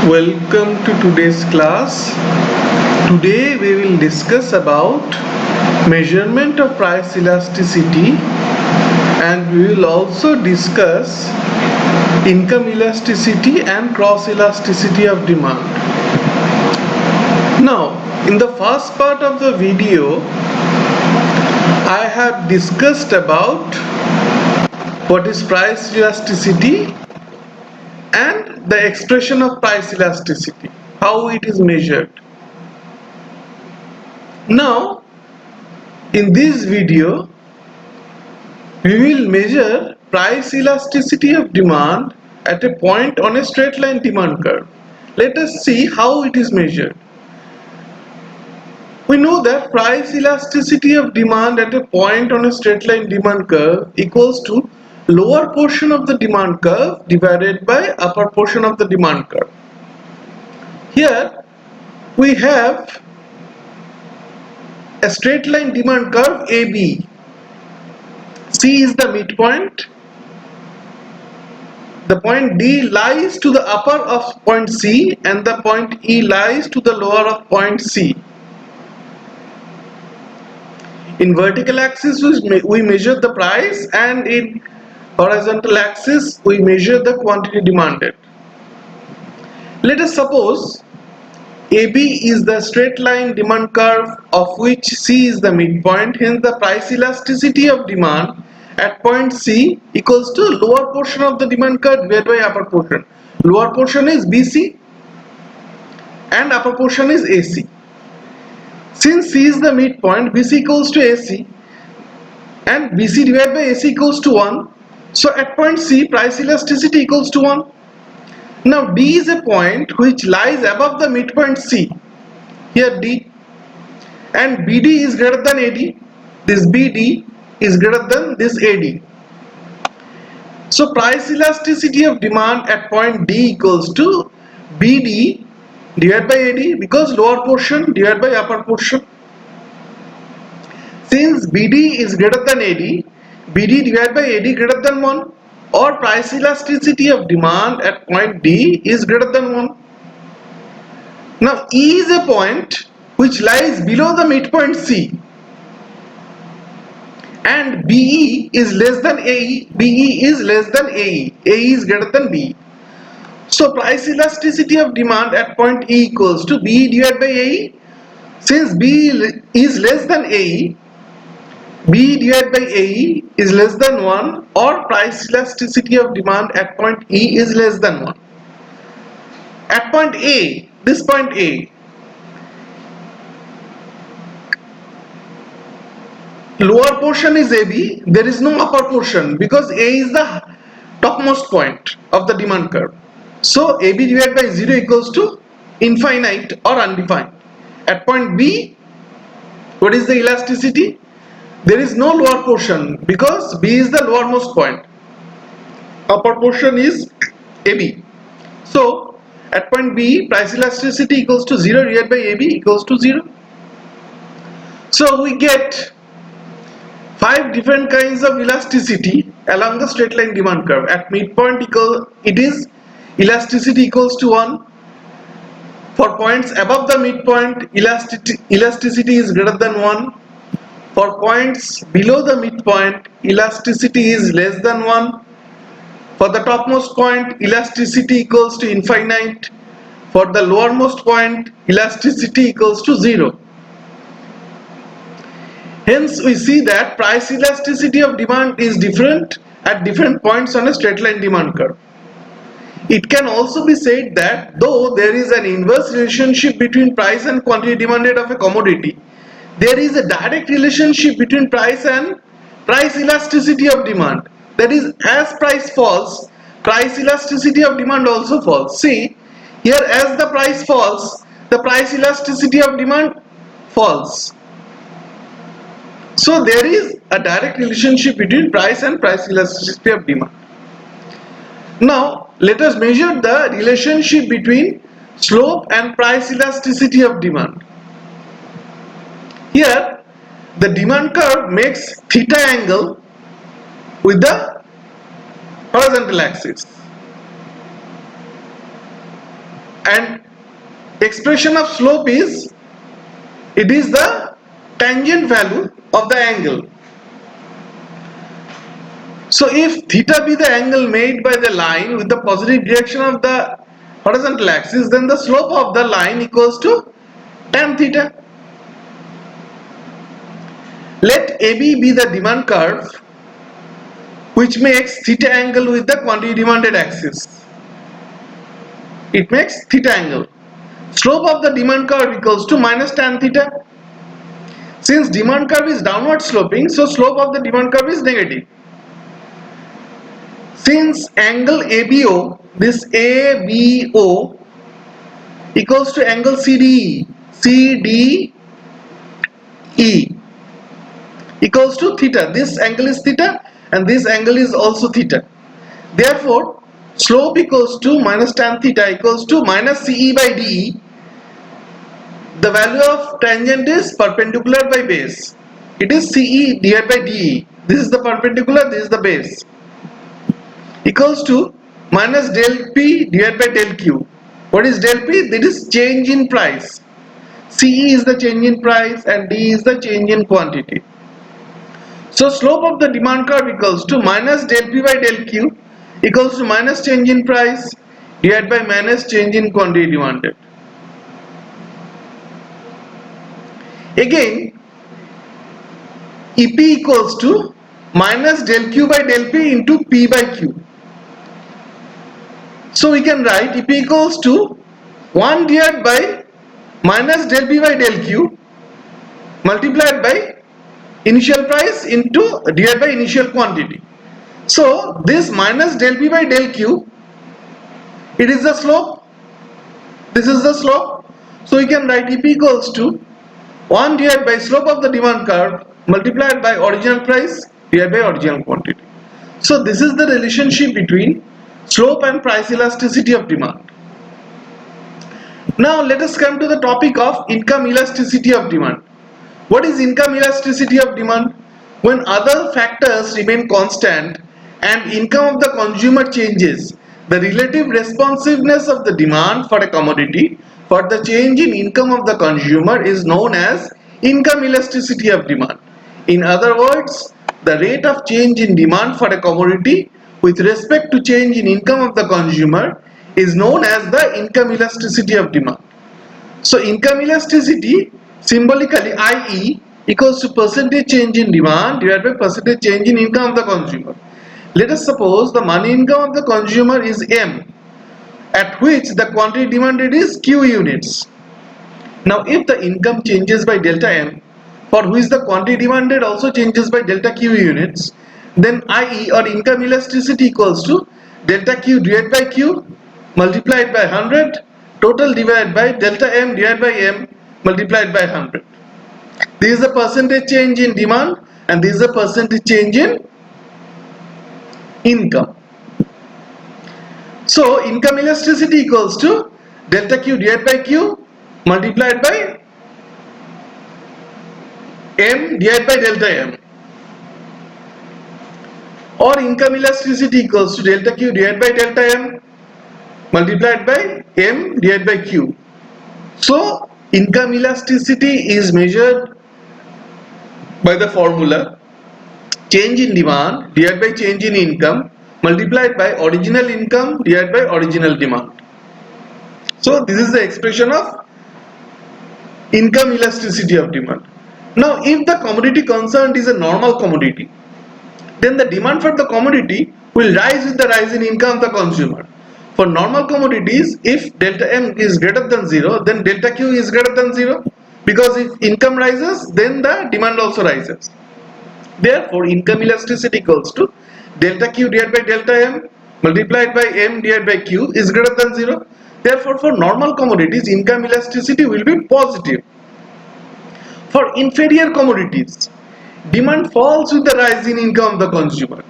Welcome to today's class. Today we will discuss about measurement of price elasticity, and we will also discuss income elasticity and cross elasticity of demand. Now, in the first part of the video, I have discussed about what is price elasticity and the expression of price elasticity, how it is measured. Now, in this video, we will measure price elasticity of demand at a point on a straight line demand curve. Let us see how it is measured. We know that price elasticity of demand at a point on a straight line demand curve equals to lower portion of the demand curve divided by upper portion of the demand curve. Here we have a straight line demand curve AB. C is the midpoint. The point D lies to the upper of point C and the point E lies to the lower of point C. In vertical axis we measure the price, and in horizontal axis we measure the quantity demanded. Let us suppose AB is the straight line demand curve of which C is the midpoint. Hence the price elasticity of demand at point C equals to lower portion of the demand curve divided by upper portion. Lower portion is BC and upper portion is AC. Since C is the midpoint, BC equals to AC and BC divided by AC equals to 1. So at point C, price elasticity equals to 1. Now D is a point which lies above the midpoint C. Here D, and BD is greater than AD. This BD is greater than this AD. So price elasticity of demand at point D equals to BD divided by AD, because lower portion divided by upper portion. Since BD is greater than AD, BD divided by AD greater than 1, or price elasticity of demand at point D is greater than 1. Now E is a point which lies below the midpoint C, and BE is less than AE. BE is less than AE. AE is greater than BE. So price elasticity of demand at point E equals to BE divided by AE. Since BE is less than AE, BE divided by AE is less than 1, or price elasticity of demand at point E is less than 1. At point A, this point A, lower portion is AB, there is no upper portion because A is the topmost point of the demand curve. So AB divided by 0 equals to infinite or undefined. At point B, what is the elasticity? There is no lower portion because B is the lowermost point. Upper portion is AB. So at point B, price elasticity equals to 0 divided by AB equals to 0. So we get 5 different kinds of elasticity along the straight line demand curve. At midpoint it is elasticity equals to 1. For points above the midpoint, elasticity is greater than 1. For points below the midpoint, elasticity is less than 1. For the topmost point, elasticity equals to infinite. For the lowermost point, elasticity equals to 0. Hence, we see that price elasticity of demand is different at different points on a straight line demand curve. It can also be said that though there is an inverse relationship between price and quantity demanded of a commodity, there is a direct relationship between price and price elasticity of demand. That is, as price falls, price elasticity of demand also falls. See, here as the price falls, the price elasticity of demand falls. So there is a direct relationship between price and price elasticity of demand. Now let us measure the relationship between slope and price elasticity of demand. Here the demand curve makes theta angle with the horizontal axis. and expression of slope is, it is the tangent value of the angle. So if theta be the angle made by the line with the positive direction of the horizontal axis, then the slope of the line equals to tan theta. Let AB be the demand curve which makes theta angle with the quantity demanded axis. It makes theta angle. Slope of the demand curve equals to minus tan theta. Since demand curve is downward sloping, so slope of the demand curve is negative. Since angle ABO, this ABO equals to angle CDE, CDE equals to theta. This angle is theta and this angle is also theta. Therefore, slope equals to minus tan theta equals to minus CE by DE. The value of tangent is perpendicular by base. It is CE divided by DE. This is the perpendicular, this is the base. Equals to minus del P divided by del Q. What is del P? That is change in price. CE is the change in price and D is the change in quantity. So slope of the demand curve equals to minus del P by del Q equals to minus change in price divided by minus change in quantity demanded. Again, EP equals to minus del Q by del P into P by Q. So we can write EP equals to 1 divided by minus del P by del Q multiplied by initial price into divided by initial quantity. So this minus del P by del Q, it is the slope. This is the slope. So we can write EP equals to 1 divided by slope of the demand curve multiplied by original price divided by original quantity. So this is the relationship between slope and price elasticity of demand. Now let us come to the topic of income elasticity of demand. What is income elasticity of demand? When other factors remain constant and income of the consumer changes, the relative responsiveness of the demand for a commodity for the change in income of the consumer is known as income elasticity of demand. In other words, the rate of change in demand for a commodity with respect to change in income of the consumer is known as the income elasticity of demand. So income elasticity, symbolically IE, equals to percentage change in demand divided by percentage change in income of the consumer. Let us suppose the money income of the consumer is M, at which the quantity demanded is Q units. Now if the income changes by delta M, for which the quantity demanded also changes by delta Q units, then IE or income elasticity equals to delta Q divided by Q multiplied by 100, total divided by delta M divided by M multiplied by 100. This is the percentage change in demand and this is the percentage change in income. So income elasticity equals to delta Q divided by Q multiplied by M divided by delta M, or income elasticity equals to delta Q divided by delta M multiplied by M divided by Q. So income elasticity is measured by the formula change in demand divided by change in income multiplied by original income divided by original demand. So this is the expression of income elasticity of demand. Now if the commodity concerned is a normal commodity, then the demand for the commodity will rise with the rise in income of the consumer. For normal commodities, if delta M is greater than 0, then delta Q is greater than 0, because if income rises, then the demand also rises. Therefore, income elasticity equals to delta Q divided by delta M multiplied by M divided by Q is greater than 0. Therefore, for normal commodities, income elasticity will be positive. For inferior commodities, demand falls with the rise in income of the consumer.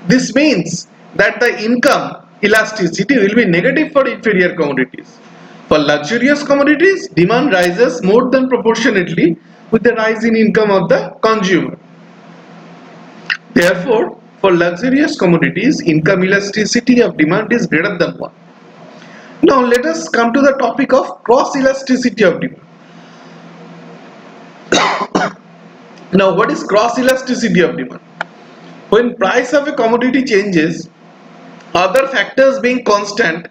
This means that the income elasticity will be negative for inferior commodities. For luxurious commodities, demand rises more than proportionately with the rise in income of the consumer. Therefore, for luxurious commodities, income elasticity of demand is greater than 1. Now let us come to the topic of cross elasticity of demand. Now what is cross elasticity of demand? When price of a commodity changes, other factors being constant,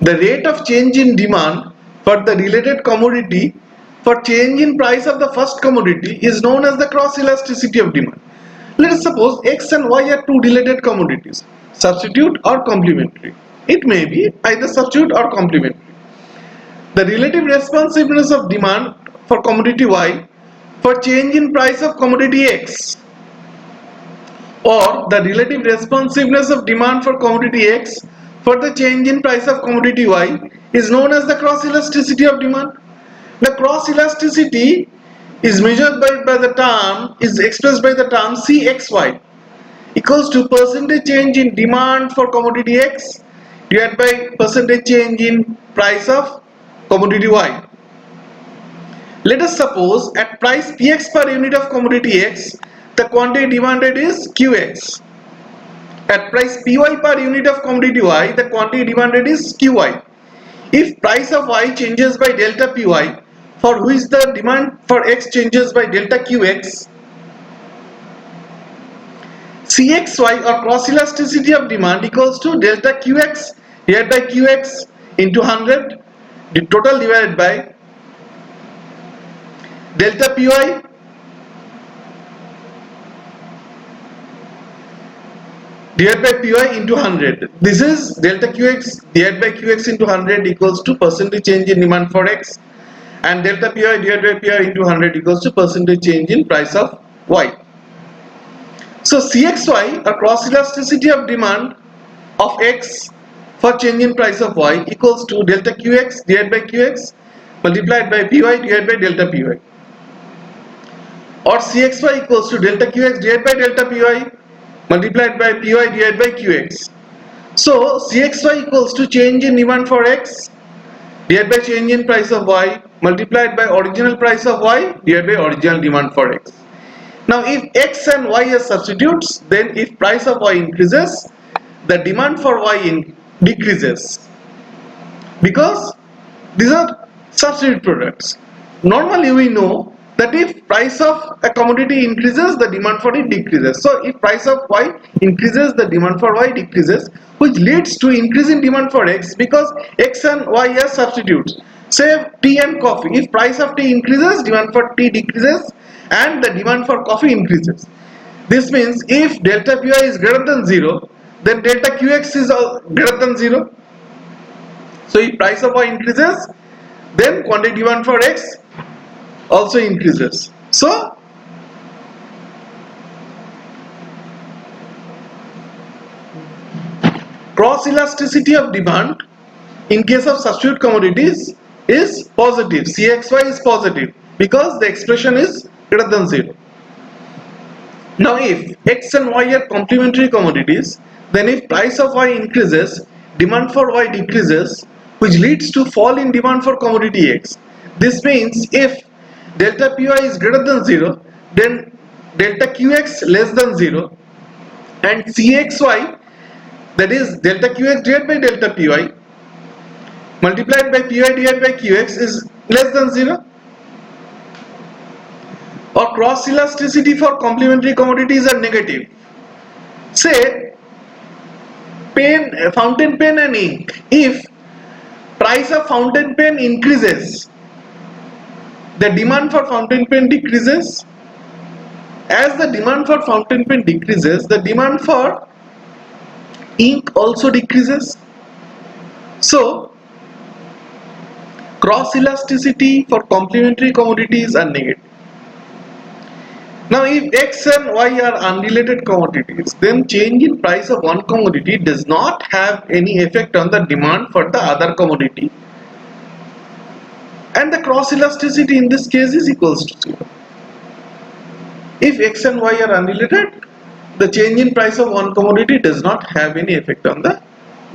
the rate of change in demand for the related commodity for change in price of the first commodity is known as the cross elasticity of demand. Let us suppose X and Y are two related commodities, substitute or complementary. It may be either substitute or complementary. The relative responsiveness of demand for commodity Y for change in price of commodity X, or the relative responsiveness of demand for commodity X for the change in price of commodity Y is known as the cross elasticity of demand. The cross elasticity is measured by the term, is expressed by the term CXY equals to percentage change in demand for commodity X divided by percentage change in price of commodity Y. Let us suppose at price Px per unit of commodity X, the quantity demanded is Qx. At price Py per unit of commodity Y, the quantity demanded is Qy. If price of Y changes by delta Py, for which the demand for X changes by delta Qx, Cxy or cross elasticity of demand equals to delta Qx divided by Qx into 100, the total divided by delta Py divided by Py into 100. This is delta Qx divided by Qx into 100 equals to percentage change in demand for X, and delta Py divided by Py into 100 equals to percentage change in price of Y. So Cxy, a cross elasticity of demand of X for change in price of Y, equals to delta Qx divided by Qx multiplied by Py divided by delta Py, or Cxy equals to delta Qx divided by delta Py multiplied by Py divided by Qx. So Cxy equals to change in demand for X divided by change in price of Y multiplied by original price of Y divided by original demand for X. Now if X and Y are substitutes, then if price of Y increases, the demand for Y decreases, because these are substitute products. Normally we know that if price of a commodity increases, the demand for it decreases. So if price of Y increases, the demand for Y decreases, which leads to increase in demand for X, because X and Y are substitutes. Say tea and coffee, if price of tea increases, demand for tea decreases and the demand for coffee increases. This means if delta Py is greater than 0, then delta Qx is greater than 0. So if price of Y increases, then quantity demand for X also increases. So cross elasticity of demand in case of substitute commodities is positive. Cxy is positive because the expression is greater than 0. Now if X and Y are complementary commodities, then if price of Y increases, demand for Y decreases, which leads to fall in demand for commodity X. This means if delta Py is greater than 0, then delta Qx less than 0, and Cxy, that is delta Qx divided by delta Py multiplied by Py divided by Qx, is less than 0. Or cross elasticity for complementary commodities are negative. Say fountain pen and ink. If price of fountain pen increases, the demand for fountain pen decreases. As the demand for fountain pen decreases, the demand for ink also decreases. So cross elasticity for complementary commodities are negative. Now if X and Y are unrelated commodities, then change in price of one commodity does not have any effect on the demand for the other commodity, and the cross elasticity in this case is equals to 0. If X and Y are unrelated, the change in price of one commodity does not have any effect on the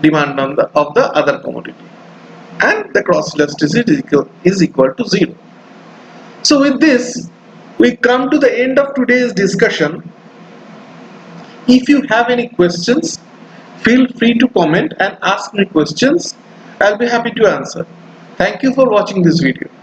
demand of the other commodity, and the cross elasticity is equal to 0. So with this, we come to the end of today's discussion. If you have any questions, feel free to comment and ask me questions. I'll be happy to answer. Thank you for watching this video.